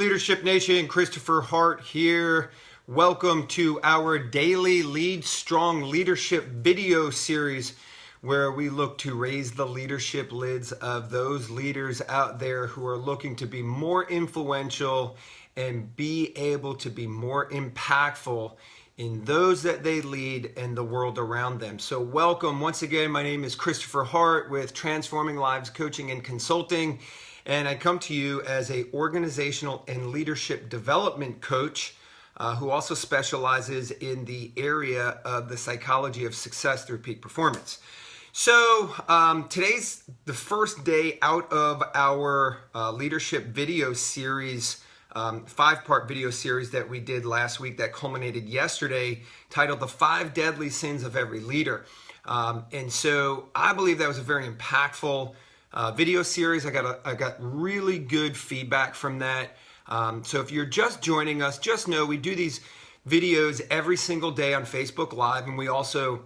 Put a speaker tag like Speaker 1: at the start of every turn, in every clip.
Speaker 1: Leadership Nation, Christopher Hart here. Welcome to our daily Lead Strong Leadership video series where we look to raise the leadership lids of those leaders out there who are looking to be more influential and be able to be more impactful in those that they lead and the world around them. So welcome. Once again, my name is Christopher Hart with Transforming Lives Coaching and Consulting. And I come to you as an organizational and leadership development coach who also specializes in the area of the psychology of success through peak performance. So today's the first day out of our leadership video series, 5-part video series that we did last week that culminated yesterday, titled The 5 Deadly Sins of Every Leader. And so I believe that was a very impactful video series. I got really good feedback from that. So if you're just joining us, just know we do these videos every single day on Facebook Live, and we also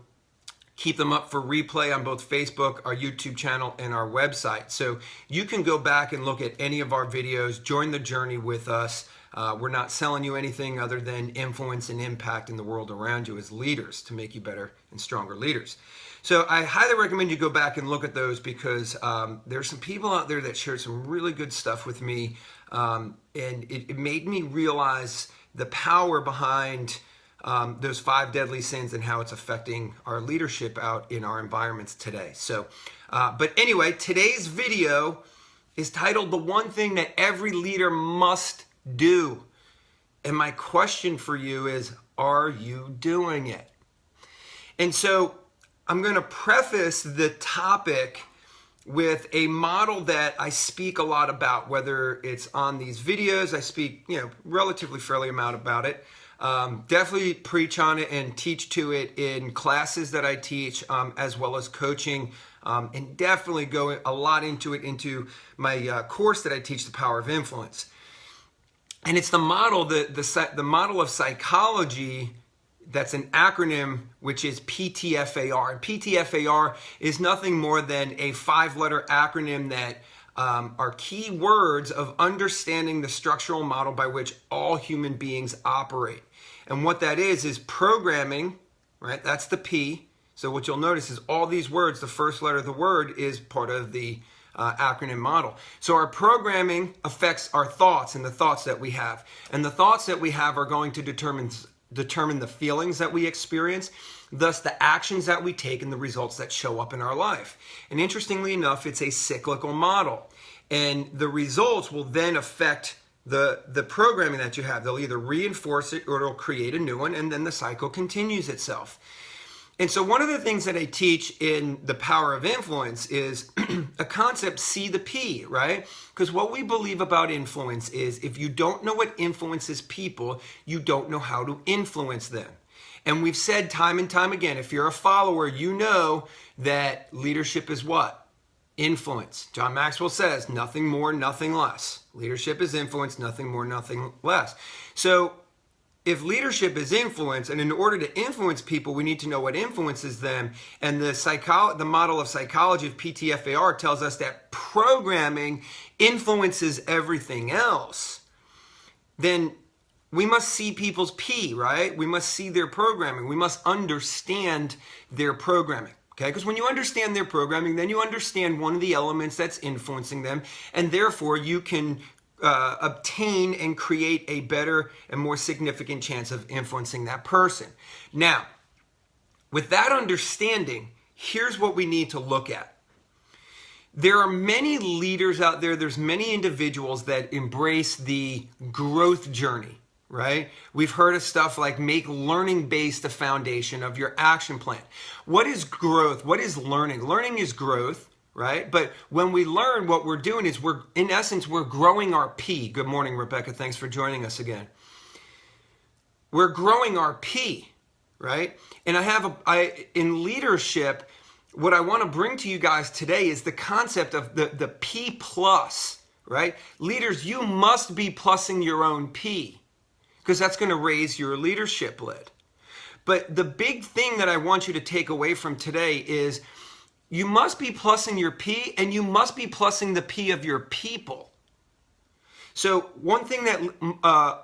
Speaker 1: keep them up for replay on both Facebook, our YouTube channel, and our website. So you can go back and look at any of our videos, join the journey with us. We're not selling you anything other than influence and impact in the world around you as leaders to make you better and stronger leaders. So I highly recommend you go back and look at those because there's some people out there that shared some really good stuff with me, and it made me realize the power behind those 5 deadly sins and how it's affecting our leadership out in our environments today. So, but anyway, today's video is titled The One Thing That Every Leader Must Do. And my question for you is, are you doing it? And so I'm going to preface the topic with a model that I speak a lot about, whether it's on these videos. I speak, relatively fairly amount about it. Definitely preach on it and teach to it in classes that I teach, as well as coaching, and definitely go a lot into it into my course that I teach, The Power of Influence. And it's the model, the model of psychology. That's an acronym, which is PTFAR. And PTFAR is nothing more than a 5-letter acronym that are key words of understanding the structural model by which all human beings operate. And what that is programming, right? That's the P. So what you'll notice is all these words, the first letter of the word is part of the acronym model. So our programming affects our thoughts and the thoughts that we have. And the thoughts that we have are going to determine the feelings that we experience, thus the actions that we take and the results that show up in our life. And interestingly enough, it's a cyclical model. And the results will then affect the programming that you have. They'll either reinforce it or it'll create a new one, and then the cycle continues itself. And so one of the things that I teach in The Power of Influence is a concept, see the P, right? Because what we believe about influence is if you don't know what influences people, you don't know how to influence them. And we've said time and time again, if you're a follower, you know that leadership is what? Influence. John Maxwell says, nothing more, nothing less. Leadership is influence, nothing more, nothing less. So if leadership is influence, and in order to influence people, we need to know what influences them, and the model of psychology of PTFAR tells us that programming influences everything else, then we must see people's P, right? We must see their programming. We must understand their programming, okay? Because when you understand their programming, then you understand one of the elements that's influencing them, and therefore you can obtain and create a better and more significant chance of influencing that person. Now, with that understanding, here's what we need to look at. There are many leaders out there, there's many individuals that embrace the growth journey, right? We've heard of stuff like make learning-based the foundation of your action plan. What is growth? What is learning? Learning is growth. Right? But when we learn, what we're doing is in essence, we're growing our P. Good morning, Rebecca. Thanks for joining us again. We're growing our P, right? And in leadership, what I want to bring to you guys today is the concept of the P plus, right? Leaders, you must be plussing your own P because that's going to raise your leadership lid. But the big thing that I want you to take away from today is you must be plussing your P, and you must be plussing the P of your people. So one thing that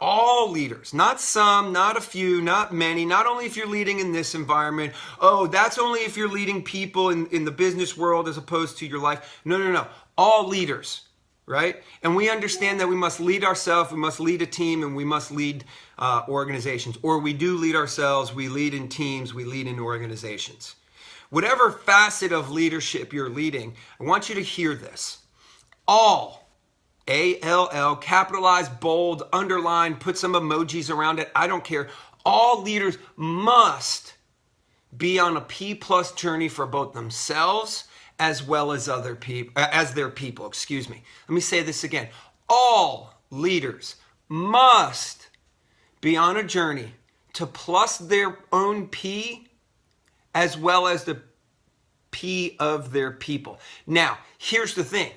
Speaker 1: all leaders, not some, not a few, not many, not only if you're leading in this environment, oh, that's only if you're leading people in the business world as opposed to your life. No, no, no. All leaders, right? And we understand that we must lead ourselves, we must lead a team, and we must lead organizations. Or we do lead ourselves, we lead in teams, we lead in organizations. Whatever facet of leadership you're leading, I want you to hear this. All, A-L-L, capitalize, bold, underline, put some emojis around it. I don't care. All leaders must be on a P+ journey for both themselves as well as other people, as their people. Excuse me. Let me say this again. All leaders must be on a journey to plus their own P as well as the P of their people. Now, here's the thing.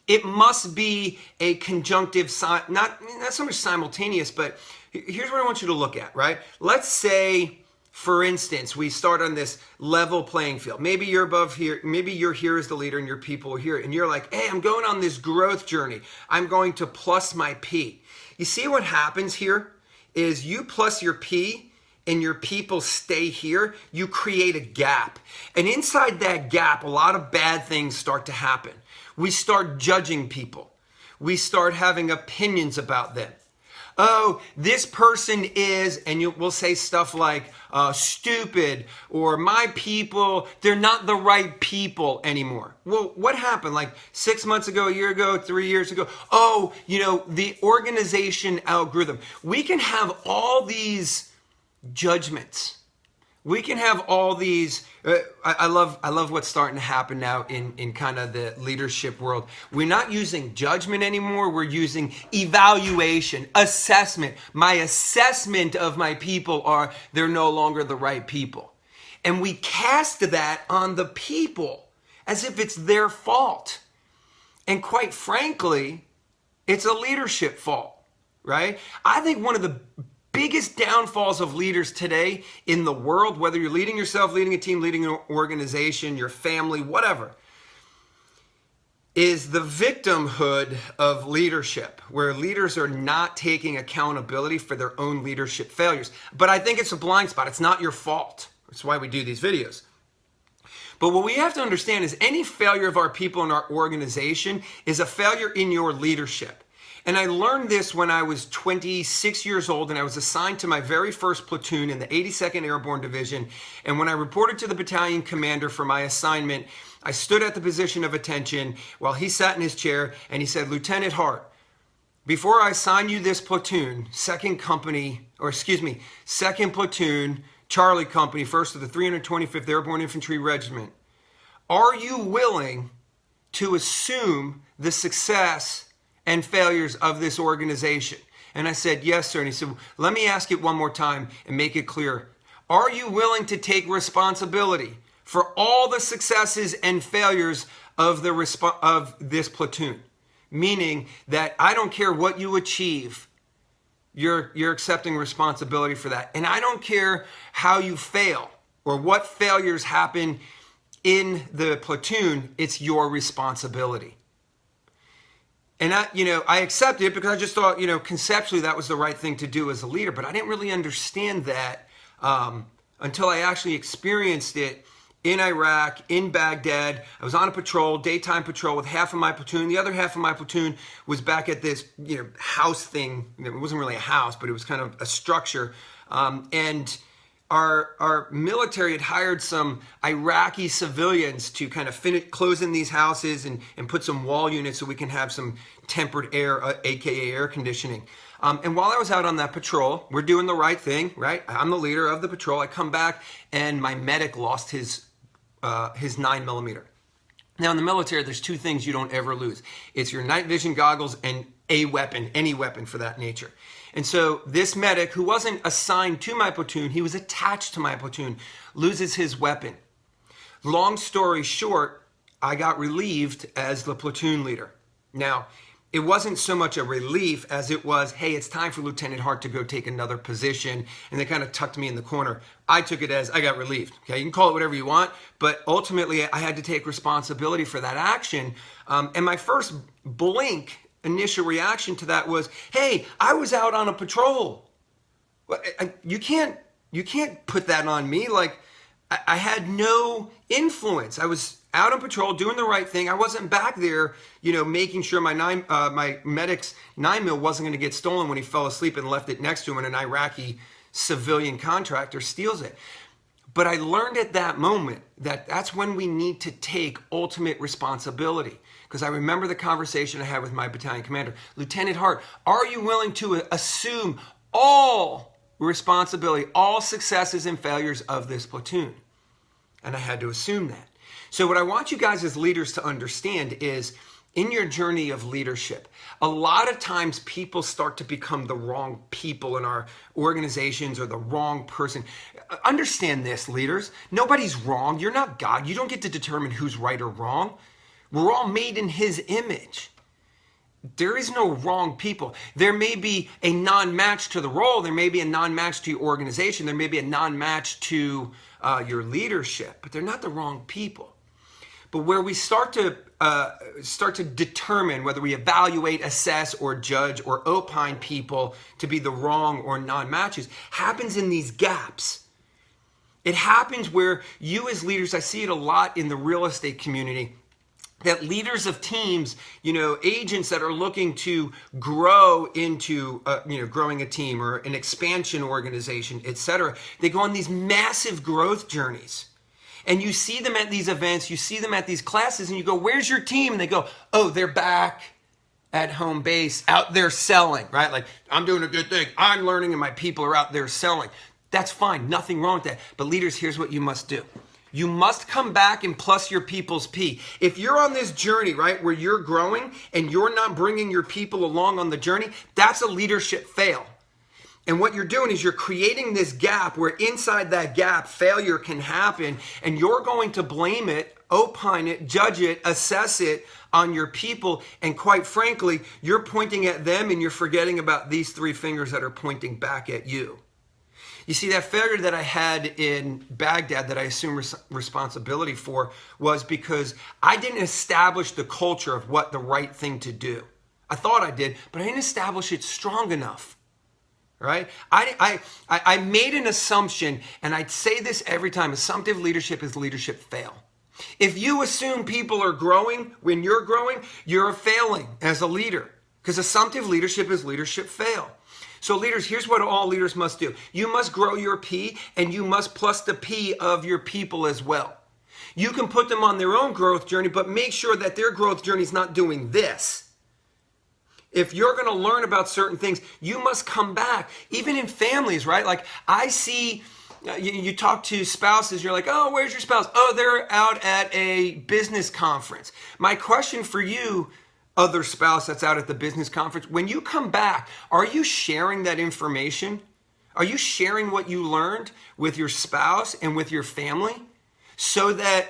Speaker 1: It must be a conjunctive, not so much simultaneous, but here's what I want you to look at, right? Let's say, for instance, we start on this level playing field. Maybe you're above here. Maybe you're here as the leader and your people are here. And you're like, hey, I'm going on this growth journey. I'm going to plus my P. You see what happens here is you plus your P and your people stay here, you create a gap. And inside that gap, a lot of bad things start to happen. We start judging people. We start having opinions about them. Oh, this person is, and we'll say stuff like stupid, or my people, they're not the right people anymore. Well, what happened like 6 months ago, a year ago, 3 years ago? Oh, the organization algorithm. We can have all these judgments. We can have all these. I love what's starting to happen now in kind of the leadership world. We're not using judgment anymore. We're using evaluation, assessment. My assessment of my people are they're no longer the right people. And we cast that on the people as if it's their fault. And quite frankly, it's a leadership fault, right? I think one of the biggest downfalls of leaders today in the world, whether you're leading yourself, leading a team, leading an organization, your family, whatever, is the victimhood of leadership, where leaders are not taking accountability for their own leadership failures. But I think it's a blind spot. It's not your fault. That's why we do these videos. But what we have to understand is any failure of our people in our organization is a failure in your leadership. And I learned this when I was 26 years old and I was assigned to my very first platoon in the 82nd Airborne Division. And when I reported to the battalion commander for my assignment, I stood at the position of attention while he sat in his chair and he said, Lieutenant Hart, before I assign you this platoon, 2nd Platoon, Charlie Company, 1st of the 325th Airborne Infantry Regiment, are you willing to assume the success and failures of this organization? And I said, yes, sir. And he said, let me ask it one more time and make it clear. Are you willing to take responsibility for all the successes and failures of this platoon? Meaning that I don't care what you achieve, you're accepting responsibility for that. And I don't care how you fail or what failures happen in the platoon, it's your responsibility. And I accepted it because I just thought, conceptually that was the right thing to do as a leader. But I didn't really understand that until I actually experienced it in Iraq, in Baghdad. I was on a patrol, daytime patrol with half of my platoon. The other half of my platoon was back at this, house thing. It wasn't really a house, but it was kind of a structure. And our military had hired some Iraqi civilians to kind of close in these houses and put some wall units so we can have some tempered air, aka air conditioning. And while I was out on that patrol, we're doing the right thing, right? I'm the leader of the patrol. I come back and my medic lost his 9mm. Now in the military, there's two things you don't ever lose. It's your night vision goggles and a weapon, any weapon for that nature. And so this medic, who wasn't assigned to my platoon, he was attached to my platoon, loses his weapon. Long story short, I got relieved as the platoon leader. Now, it wasn't so much a relief as it was, hey, it's time for Lieutenant Hart to go take another position. And they kind of tucked me in the corner. I took it as I got relieved. Okay, you can call it whatever you want, but ultimately I had to take responsibility for that action. And my first blink initial reaction to that was, hey, I was out on a patrol. You can't put that on me. Like, I had no influence. I was out on patrol doing the right thing. I wasn't back there, making sure my medic's 9mm wasn't going to get stolen when he fell asleep and left it next to him and an Iraqi civilian contractor steals it. But I learned at that moment that that's when we need to take ultimate responsibility. Because I remember the conversation I had with my battalion commander, Lieutenant Hart, are you willing to assume all responsibility, all successes and failures of this platoon? And I had to assume that. So what I want you guys as leaders to understand is, in your journey of leadership, a lot of times people start to become the wrong people in our organizations or the wrong person. Understand this, leaders. Nobody's wrong. You're not God. You don't get to determine who's right or wrong. We're all made in His image. There is no wrong people. There may be a non-match to the role. There may be a non-match to your organization. There may be a non-match to your leadership, but they're not the wrong people. But where we start to determine whether we evaluate, assess, or judge, or opine people to be the wrong or non-matches happens in these gaps. It happens where you as leaders, I see it a lot in the real estate community, that leaders of teams, agents that are looking to grow into, growing a team or an expansion organization, etc., they go on these massive growth journeys. And you see them at these events, you see them at these classes, and you go, where's your team? And they go, oh, they're back at home base, out there selling, right? Like, I'm doing a good thing. I'm learning, and my people are out there selling. That's fine. Nothing wrong with that. But leaders, here's what you must do. You must come back and plus your people's P. If you're on this journey, right, where you're growing and you're not bringing your people along on the journey, that's a leadership fail. And what you're doing is you're creating this gap where inside that gap, failure can happen, and you're going to blame it, opine it, judge it, assess it on your people. And quite frankly, you're pointing at them and you're forgetting about these three fingers that are pointing back at you. You see, that failure that I had in Baghdad that I assume responsibility for was because I didn't establish the culture of what the right thing to do. I thought I did, but I didn't establish it strong enough. Right? I made an assumption, and I'd say this every time: assumptive leadership is leadership fail. If you assume people are growing when you're growing, you're failing as a leader, because assumptive leadership is leadership fail. So leaders, here's what all leaders must do. You must grow your P, and you must plus the P of your people as well. You can put them on their own growth journey, but make sure that their growth journey is not doing this. If you're going to learn about certain things, you must come back. Even in families, right? Like, I see, you talk to spouses, you're like, oh, where's your spouse? Oh, they're out at a business conference. My question for you, other spouse that's out at the business conference, when you come back, are you sharing that information? Are you sharing what you learned with your spouse and with your family so that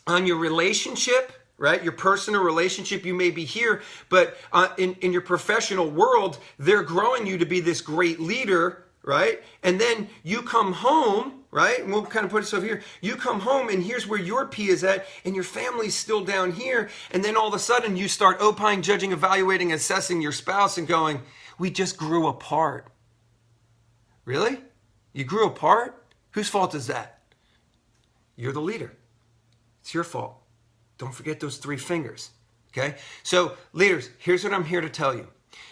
Speaker 1: on your relationship, right? Your personal relationship, you may be here, but in your professional world, they're growing you to be this great leader, right? And then you come home, right? And we'll kind of put ourselves here. You come home and here's where your P is at, and your family's still down here. And then all of a sudden you start opining, judging, evaluating, assessing your spouse and going, we just grew apart. Really? You grew apart? Whose fault is that? You're the leader. It's your fault. Don't forget those three fingers, okay? So leaders, here's what I'm here to tell you.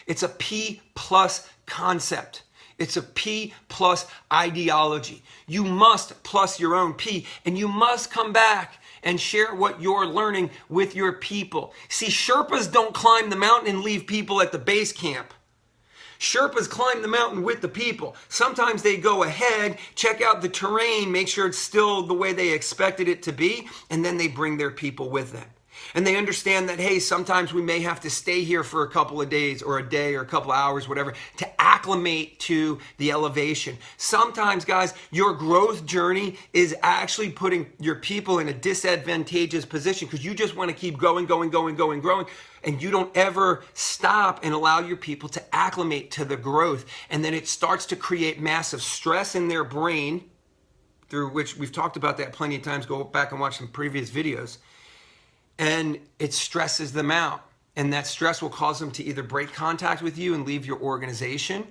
Speaker 1: It's a P plus concept. It's a P plus ideology. You must plus your own P, and you must come back and share what you're learning with your people. See, Sherpas don't climb the mountain and leave people at the base camp. Sherpas climb the mountain with the people. Sometimes they go ahead, check out the terrain, make sure it's still the way they expected it to be, and then they bring their people with them. And they understand that, hey, sometimes we may have to stay here for a couple of days or a day or a couple of hours, whatever, to acclimate to the elevation. Sometimes, guys, your growth journey is actually putting your people in a disadvantageous position because you just want to keep growing, and you don't ever stop and allow your people to acclimate to the growth. And then it starts to create massive stress in their brain, through which we've talked about that plenty of times. Go back and watch some previous videos. And it stresses them out. And that stress will cause them to either break contact with you and leave your organization.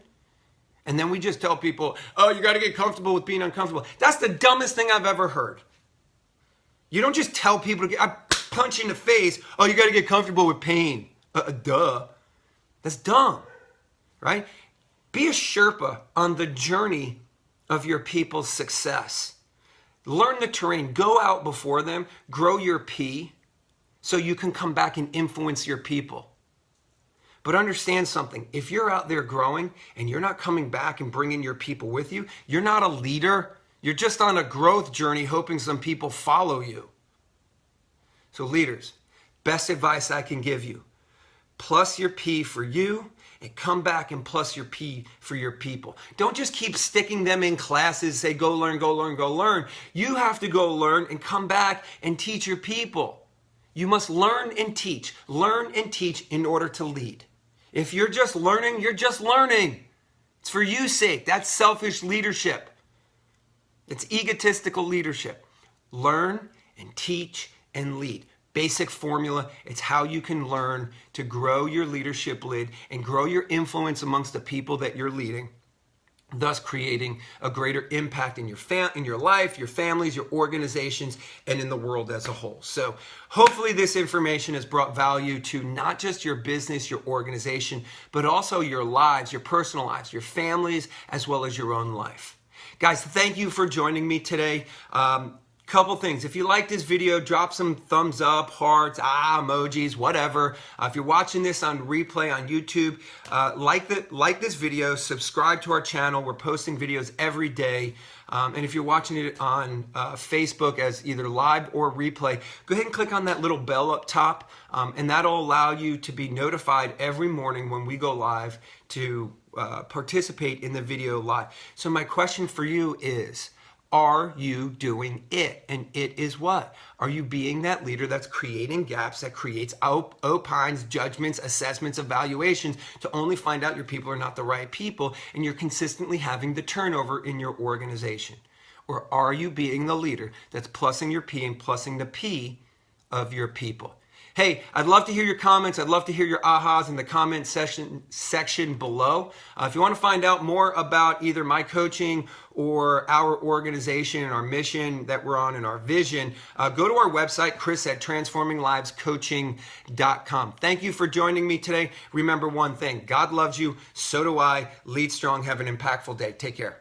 Speaker 1: And then we just tell people, oh, you got to get comfortable with being uncomfortable. That's the dumbest thing I've ever heard. You don't just tell people to I punch you in the face, oh, you got to get comfortable with pain. Duh. That's dumb, right? Be a Sherpa on the journey of your people's success. Learn the terrain. Go out before them. Grow your P so you can come back and influence your people. But understand something. If you're out there growing and you're not coming back and bringing your people with you, you're not a leader. You're just on a growth journey hoping some people follow you. So leaders, best advice I can give you. Plus your P for you and come back and plus your P for your people. Don't just keep sticking them in classes, say go learn, go learn, go learn. You have to go learn and come back and teach your people. You must learn and teach in order to lead. If you're just learning, you're just learning. It's for you sake. That's selfish leadership. It's egotistical leadership. Learn and teach and lead. Basic formula. It's how you can learn to grow your leadership lid and grow your influence amongst the people that you're leading, thus creating a greater impact in your life, your families, your organizations, and in the world as a whole. So hopefully this information has brought value to not just your business, your organization, but also your lives, your personal lives, your families, as well as your own life. Guys, thank you for joining me today. Couple things. If you like this video, drop some thumbs up, hearts, emojis, whatever. If you're watching this on replay on YouTube, like this video, subscribe to our channel. We're posting videos every day. And if you're watching it on Facebook as either live or replay, go ahead and click on that little bell up top, and that'll allow you to be notified every morning when we go live to participate in the video live. So my question for you is, are you doing it? And it is what? Are you being that leader that's creating gaps, that creates opines, judgments, assessments, evaluations to only find out your people are not the right people and you're consistently having the turnover in your organization? Or are you being the leader that's plussing your P and plussing the P of your people? Hey, I'd love to hear your comments. I'd love to hear your ahas in the comment section below. If you want to find out more about either my coaching or our organization and our mission that we're on and our vision, go to our website, chris@transforminglivescoaching.com. Thank you for joining me today. Remember one thing, God loves you, so do I. Lead strong, have an impactful day. Take care.